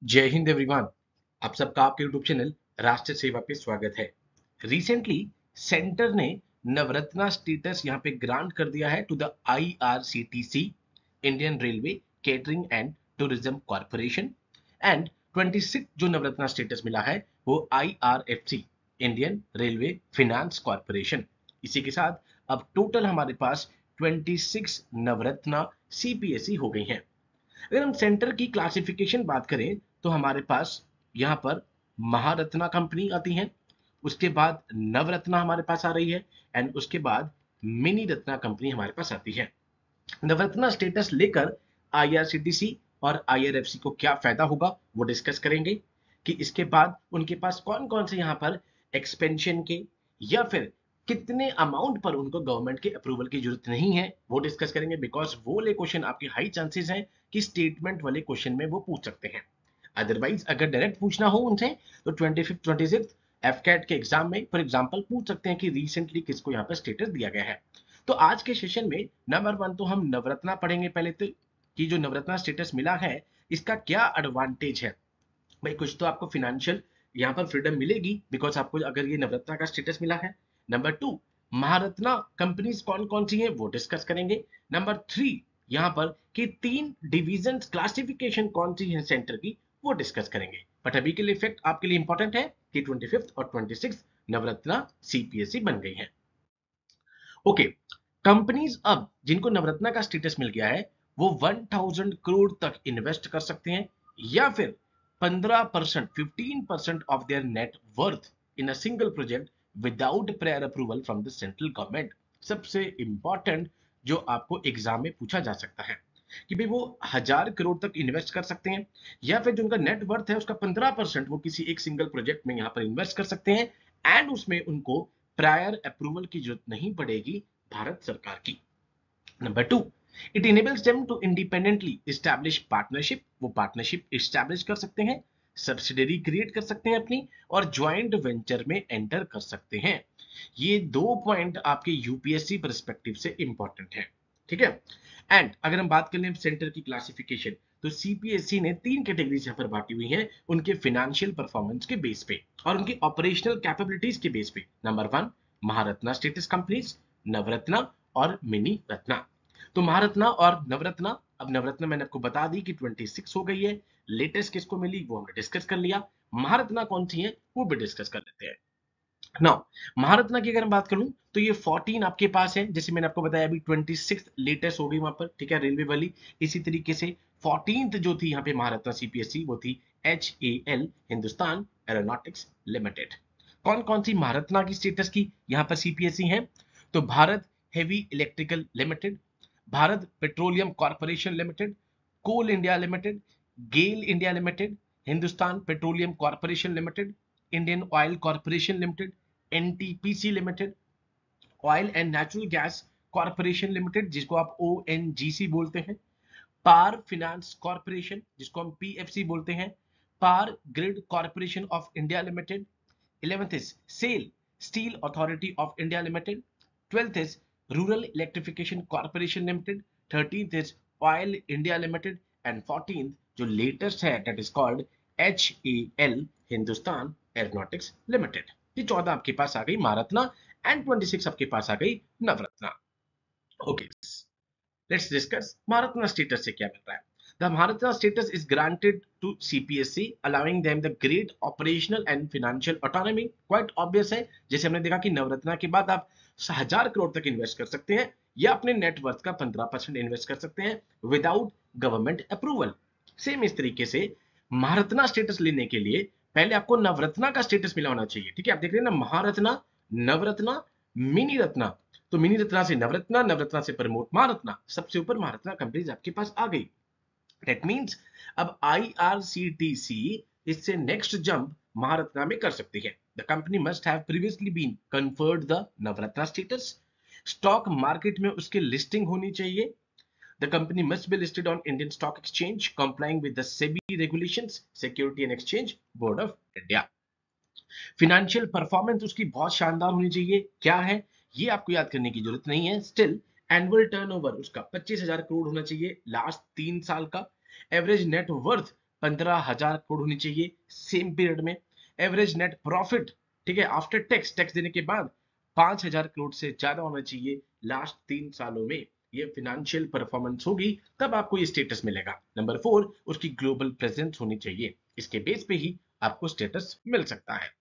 जय हिंद एवरीवन। आप सबका आपके यूट्यूब चैनल राष्ट्रीय सेवा पे स्वागत है। रिसेंटली सेंटर ने नवरत्ना स्टेटस यहाँ पे ग्रांट कर दिया है to the IRCTC, Indian railway catering and tourism corporation, and 26 जो नवरत्ना स्टेटस मिला है वो IRFC, Indian railway finance corporation. इसी के साथ अब टोटल हमारे पास 26 नवरत्ना CPSE हो गई हैं। अगर हम सेंटर की क्लासिफिकेशन बात करें तो हमारे पास यहाँ पर महारत्ना कंपनी आती है, उसके बाद नवरत्ना हमारे पास आ रही है, एंड उसके बाद मिनी रत्ना कंपनी हमारे पास आती है। नवरत्ना स्टेटस लेकर IRCTC और IRFC को क्या फायदा होगा वो डिस्कस करेंगे कि इसके बाद उनके पास कौन कौन से यहाँ पर एक्सपेंशन के या फिर कितने अमाउंट पर उनको गवर्नमेंट के अप्रूवल की जरूरत नहीं है वो डिस्कस करेंगे, बिकॉज वो ले क्वेश्चन आपके हाई चांसेस हैं कि स्टेटमेंट वाले क्वेश्चन में वो पूछ सकते हैं। अदरवाइज अगर डायरेक्ट पूछना हो उनसे तो 25th 26th FCAT के एग्जाम में फॉर एग्जांपल पूछ सकते हैं कि रिसेंटली किसको यहाँ पर स्टेटस दिया गया है। तो आज के सेशन में नंबर 1 तो हम नवरत्ना पढ़ेंगे पहले तो, कि जो नवरत्ना स्टेटस मिला है इसका क्या एडवांटेज है। भाई कुछ तो आपको फाइनेंशियल यहाँ पर फ्रीडम मिलेगी बिकॉज आपको अगर ये नवरत्ना का स्टेटस मिला है। नंबर 2, महारत्ना कंपनीज कौन कौन सी हैं वो डिस्कस करेंगे। नंबर 3, यहाँ पर कि 3 डिविजन क्लासिफिकेशन कौन सी है सेंटर की वो डिस्कस करेंगे। बट अभी के लिए फैक्ट आपके लिए इंपॉर्टेंट है कि 25th और 26th नवरत्ना CPSE बन गई है। ओके, कंपनीज अब जिनको नवरत्ना का स्टेटस मिल गया है वो 1000 करोड़ तक इन्वेस्ट कर सकते हैं या फिर 15% 15% of their net worth in a single project without prior approval from the central government. सबसे इंपॉर्टेंट जो आपको एग्जाम में पूछा जा सकता है कि भाई वो 1000 करोड़ तक इन्वेस्ट कर सकते हैं या फिर जो उनका नेट वर्थ है उसका 15% वो किसी एक सिंगल प्रोजेक्ट में यहाँ पर इन्वेस्ट कर सकते हैं, एंड उसमें उनको प्रायर अप्रूवल की जरूरत नहीं पड़ेगी भारत सरकार की। Number 2, it enables them to independently establish partnership, वो पार्टनरशिप एस्टैब्लिश कर सकते हैं, सब्सिडरी क्रिएट कर सकते हैं अपनी, और ज्वाइंट वेंचर में एंटर कर सकते हैं। ये 2 पॉइंट आपके यूपीएससी परस्पेक्टिव से इंपॉर्टेंट है, ठीक है। एंड अगर हम बात कर लें सेंटर की क्लासिफिकेशन तो CPSE ने 3 कैटेगरीज यहाँ पर बांटी हुई हैं उनके फाइनेंशियल परफॉर्मेंस के बेस पे और उनकी ऑपरेशनल कैपेबिलिटीज के बेस पे। Number 1, Maharatna status companies, Navratna और मिनी रत्ना। तो महारत्ना और नवरत्ना, अब नवरत्ना मैंने आपको बता दी कि 26 हो गई है, लेटेस्ट किसको मिली वो हमने डिस्कस कर लिया, महारत्ना कौन सी है वो भी डिस्कस कर लेते हैं। नाउ महारत्ना की अगर हम बात करूं तो ये 14 आपके पास है, जैसे मैंने आपको बताया अभी 26 लेटेस्ट हो गई वहां पर, ठीक है, रेलवे वाली। इसी तरीके से 14th जो थी यहाँ पे महारत्ना CPSE वो थी HAL, हिंदुस्तान एरोनॉटिक्स लिमिटेड। कौन कौन सी महारत्ना की स्टेटस की यहाँ पर CPSE है तो Bharat heavy electrical limited, Bharat petroleum corporation limited, coal India limited, GAIL India limited, Hindustan petroleum corporation limited, Indian oil corporation limited, NTPC limited, oil and natural gas corporation limited जिसको आप ONGC बोलते हैं, पार फिनेंस कॉर्पोरेशन जिसको हम PFC बोलते हैं, power grid corporation of India limited, 11th is SAIL, Steel Authority of India Limited, 12th is Rural Electrification Corporation Limited, 13th is Oil India Limited, and 14th जो latest है that is called HAL, Hindustan aeronautics limited. ये 14 आपके पास आ गई Maharatna and 26 आपके पास आ गई Navratna. Okay, let's discuss Maharatna status से क्या मिल रहा है। The Maharatna status is granted to CPSE, allowing them the great operational and financial autonomy. Quite obvious है, जैसे हमने देखा कि नवरत्ना के बाद आप 1000 करोड़ तक इन्वेस्ट कर सकते हैं या अपने नेटवर्थ का 15% इन्वेस्ट कर सकते हैं विदाउट गवर्नमेंट अप्रूवल। सेम इस तरीके से महारत्ना स्टेटस लेने के लिए पहले आपको नवरत्ना का स्टेटस मिला होना चाहिए, ठीक है। आप देख रहे हैं ना, महारत्ना, नवरत्ना, मिनी रत्ना। तो मिनी रत्ना से नवरत्ना, नवरत्ना से प्रमोट महारत्ना, सबसे ऊपर महारत्ना कंपनीज आपके पास आ गई। दैट मींस अब IRCTC इससे नेक्स्ट जंप महारत्ना में कर सकती है। The company must have previously been conferred the Navratna status, stock market में उसकी लिस्टिंग होनी चाहिए। The company must be listed on Indian Stock Exchange, complying with the SEBI regulations, Security and Exchange Board of India. Financial performance उसकी बहुत शानदार होनी चाहिए। क्या है ये आपको याद करने की जरूरत नहीं है। स्टिल एनुअल टर्नओवर उसका 25,000 करोड़ होना चाहिए लास्ट 3 साल का। एवरेज नेट वर्थ 15,000 करोड़ होनी चाहिए सेम पीरियड में। एवरेज नेट प्रॉफिट, ठीक है, आफ्टर टैक्स, टैक्स देने के बाद 5,000 करोड़ से ज्यादा होना चाहिए लास्ट 3 सालों में। ये फिनेंशियल परफॉर्मेंस होगी तब आपको ये स्टेटस मिलेगा। नंबर 4, उसकी ग्लोबल प्रेजेंस होनी चाहिए, इसके बेस पे ही आपको स्टेटस मिल सकता है।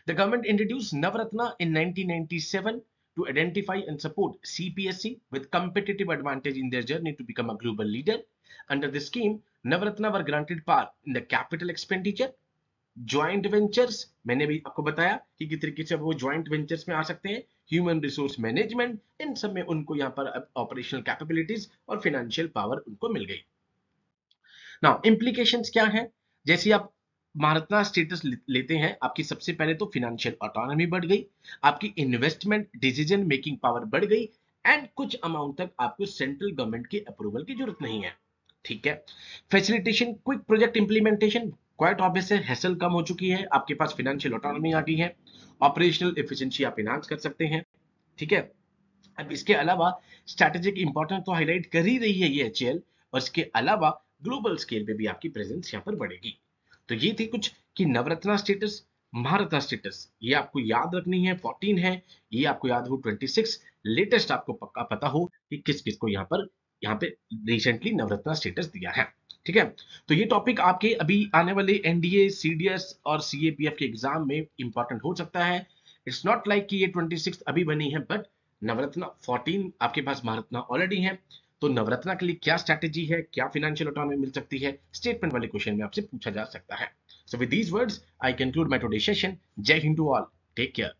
The government introduced Navratna in 1997 to identify and support CPSC with competitive advantage in their journey to become a global leader. Under this scheme, Navratna were granted power in the capital expenditure, joint ventures, मैंने भी आपको बताया कि किस तरीके से वो joint ventures में आ सकते हैं, ह्यूमन रिसोर्स मैनेजमेंट, इन सब में उनको यहाँ पर ऑपरेशनल कैपेबिलिटीज और फाइनेंशियल पावर उनको मिल गई। नाउ इम्प्लीकेशंस क्या है? जैसे आप महारत्ना स्टेटस लेते हैं, आपकी सबसे पहले तो फाइनेंशियल ऑटोनॉमी बढ़ गई, आपकी इन्वेस्टमेंट डिसीजन मेकिंग पावर बढ़ गई, एंड कुछ अमाउंट तक आपको सेंट्रल गवर्नमेंट की अप्रूवल की जरूरत नहीं है। ठीक है। Facilitation, quick project implementation, quite obvious है, हैसल कम हो चुकी है, आपके पास फाइनेंशियल ऑटोनॉमी आ गई है, ऑपरेशनल एफिशिएंसी आप एनहांस कर सकते हैं। ठीक है। अब इसके अलावा स्ट्रैटेजिक इंपॉर्टेंस तो हाईलाइट कर ही रही है ये एचएएल, और इसके अलावा ग्लोबल स्केल पे भी आपकी प्रेजेंस यहाँ पर बढ़ेगी। तो ये थी कुछ कि नवरत्ना स्टेटस, महारत्ना स्टेटस, ये आपको याद रखनी है। 14 है, ये आपको याद हो 26, लेटेस्ट आपको पक्का पता हो कि किस किस को यहाँ पे रिसेंटली नवरत्ना स्टेटस दिया है। ठीक है। तो ये टॉपिक आपके अभी आने वाले एनडीए, सीडीएस और सीएपीएफ के एग्जाम में इंपॉर्टेंट हो सकता है। इट्स नॉट लाइक कि ये 26 अभी बनी है, बट नवरत्ना 14 आपके पास महारत्ना ऑलरेडी है। तो नवरत्ना के लिए क्या स्ट्रैटेजी है, क्या फाइनेंशियल ऑटोनॉमी मिल सकती है, स्टेटमेंट वाले क्वेश्चन में आपसे पूछा जा सकता है। So with these words I conclude my today session. जय हिंद टू ऑल, टेक केयर।